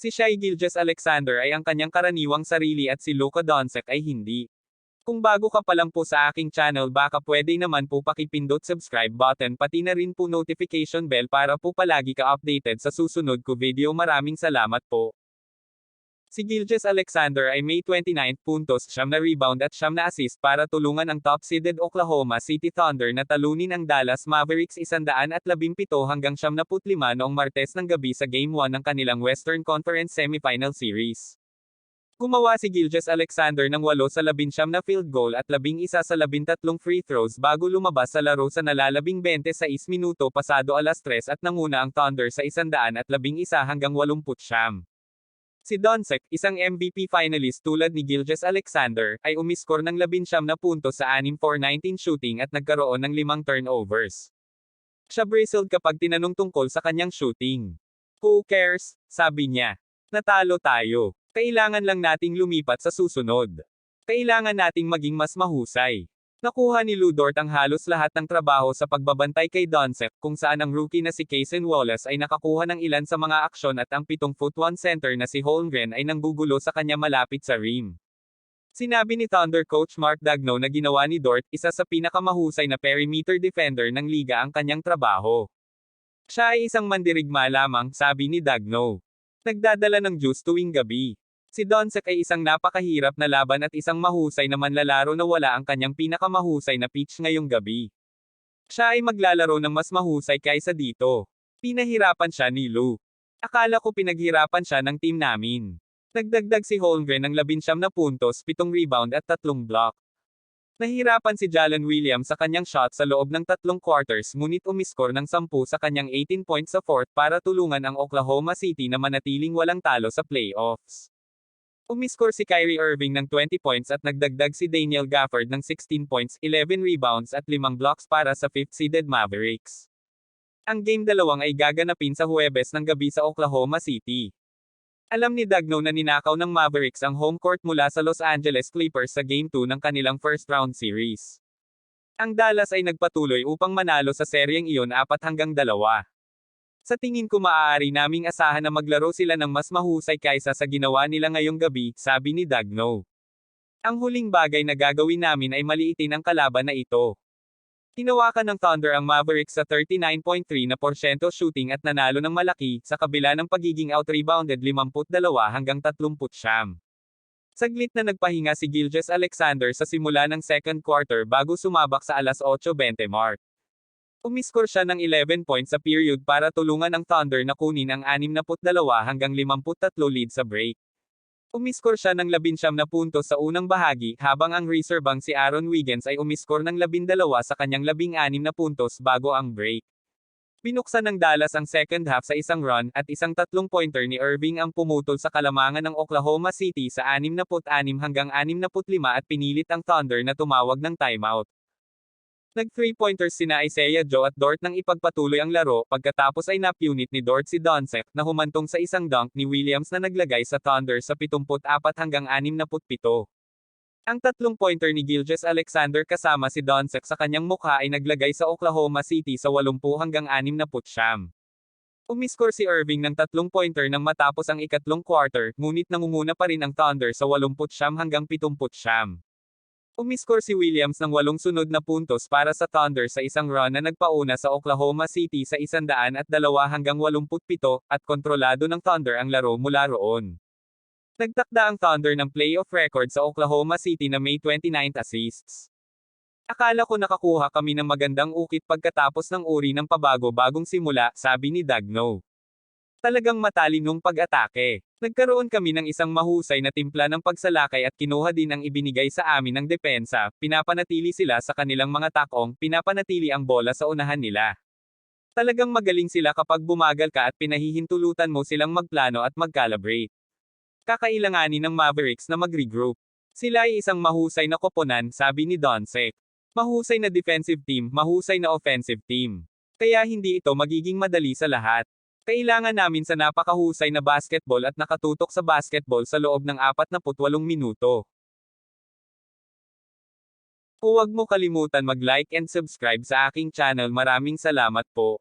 Si Shai Gilgeous-Alexander ay ang kanyang karaniwang sarili at si Luka Doncic ay hindi. Kung bago ka pa lang po sa aking channel baka pwede naman po pakipindot subscribe button pati na rin po notification bell para po palagi ka updated sa susunod ko video. Maraming salamat po. Si Gilgeous-Alexander ay may 29 puntos, 9 na rebound at 9 na assist para tulungan ang top-seeded Oklahoma City Thunder na talunin ang Dallas Mavericks 117 hanggang 75 noong Martes ng gabi sa Game 1 ng kanilang Western Conference Semifinal Series. Gumawa si Gilgeous-Alexander ng 8 sa 19 na field goal at 11 sa 13 free throws bago lumabas sa laro sa nalalabing 26 minuto pasado 3:00 at nanguna ang Thunder sa 111 hanggang 80. Si Doncic, isang MVP finalist tulad ni Gilgeous-Alexander, ay umiskor ng 19 na puntos sa 6 for 19 shooting at nagkaroon ng 5 turnovers. Siya bristled kapag tinanong tungkol sa kanyang shooting. "Who cares?" sabi niya. "Natalo tayo. Kailangan lang nating lumipat sa susunod. Kailangan nating maging mas mahusay." Nakuha ni Lu Dort ang halos lahat ng trabaho sa pagbabantay kay Doncic, kung saan ang rookie na si Cason Wallace ay nakakuha ng ilan sa mga aksyon at ang 7'1" center na si Holmgren ay nanggugulo sa kanya malapit sa rim. Sinabi ni Thunder coach Mark Daigneault na ginawa ni Dort, isa sa pinakamahusay na perimeter defender ng liga, ang kanyang trabaho. Siya ay isang mandirigma lamang, sabi ni Daigneault. Nagdadala ng juice tuwing gabi. Si Doncic ay isang napakahirap na laban at isang mahusay na manlalaro na wala ang kanyang pinakamahusay na pitch ngayong gabi. Siya ay maglalaro ng mas mahusay kaysa dito. Pinahirapan siya ni Lu. Akala ko pinaghirapan siya ng team namin. Nagdagdag si Holmgren ng 19 na puntos, 7 rebound at 3 block. Nahirapan si Jalen Williams sa kanyang shot sa loob ng 3 quarters ngunit umiskor ng 10 sa kanyang 18 points sa fourth para tulungan ang Oklahoma City na manatiling walang talo sa playoffs. Umiskor si Kyrie Irving ng 20 points at nagdagdag si Daniel Gafford ng 16 points, 11 rebounds at 5 blocks para sa 5th-seeded Mavericks. Ang Game 2 ay gaganapin sa Huwebes ng gabi sa Oklahoma City. Alam ni Daigneault na ninakaw ng Mavericks ang home court mula sa Los Angeles Clippers sa Game 2 ng kanilang first-round series. Ang Dallas ay nagpatuloy upang manalo sa seryeng iyon 4-2. Sa tingin ko maaari naming asahan na maglaro sila ng mas mahusay kaysa sa ginawa nila ngayong gabi, sabi ni Daigneault. Ang huling bagay na gagawin namin ay maliitin ang kalaban na ito. Hinawakan ng Thunder ang Mavericks sa 39.3% shooting at nanalo ng malaki, sa kabila ng pagiging out-rebounded 52 hanggang 30. Saglit na nagpahinga si Gilgeous-Alexander sa simula ng second quarter bago sumabak sa 8:20 mark. Umiskor siya ng 11 points sa period para tulungan ang Thunder na kunin ang 62 hanggang 53 lead sa break. Umiskor siya ng 19 na puntos sa unang bahagi, habang ang reservang si Aaron Wiggins ay umiskor ng 12 sa kanyang 16 na puntos bago ang break. Binuksan ng Dallas ang second half sa isang run, at isang 3-pointer ni Irving ang pumutol sa kalamangan ng Oklahoma City sa 66 hanggang 65 at pinilit ang Thunder na tumawag ng timeout. Nag-3-pointers sina Isaiah Joe at Dort nang ipagpatuloy ang laro, pagkatapos ay napunit ni Dort si Doncic, na humantong sa isang dunk ni Williams na naglagay sa Thunder sa 74 hanggang 67. Ang 3-pointer ni Gilgeous-Alexander kasama si Doncic sa kanyang mukha ay naglagay sa Oklahoma City sa 80 hanggang 69. Umiskor si Irving ng 3-pointer nang matapos ang ikatlong quarter, ngunit nangunguna pa rin ang Thunder sa 80 hanggang 70. Umiskor si Williams ng 8 sunod na puntos para sa Thunder sa isang run na nagpauna sa Oklahoma City sa 102 hanggang 87, at kontrolado ng Thunder ang laro mula roon. Nagtakda ang Thunder ng playoff record sa Oklahoma City na may 29 assists. Akala ko nakakuha kami ng magandang ukit pagkatapos ng uri ng pabago-bagong simula, sabi ni Daigneault. Talagang matalinong pag-atake. Nagkaroon kami ng isang mahusay na timpla ng pagsalakay at kinuha din ang ibinigay sa amin ng depensa, pinapanatili sila sa kanilang mga takong, pinapanatili ang bola sa unahan nila. Talagang magaling sila kapag bumagal ka at pinahihintulutan mo silang magplano at mag-calibrate. Kakailanganin ng Mavericks na mag-regroup. Sila ay isang mahusay na koponan, sabi ni Doncic. Mahusay na defensive team, mahusay na offensive team. Kaya hindi ito magiging madali sa lahat. Kailangan namin sa napakahusay na basketball at nakatutok sa basketball sa loob ng 48 minuto. Huwag mo kalimutan mag-like and subscribe sa aking channel. Maraming salamat po.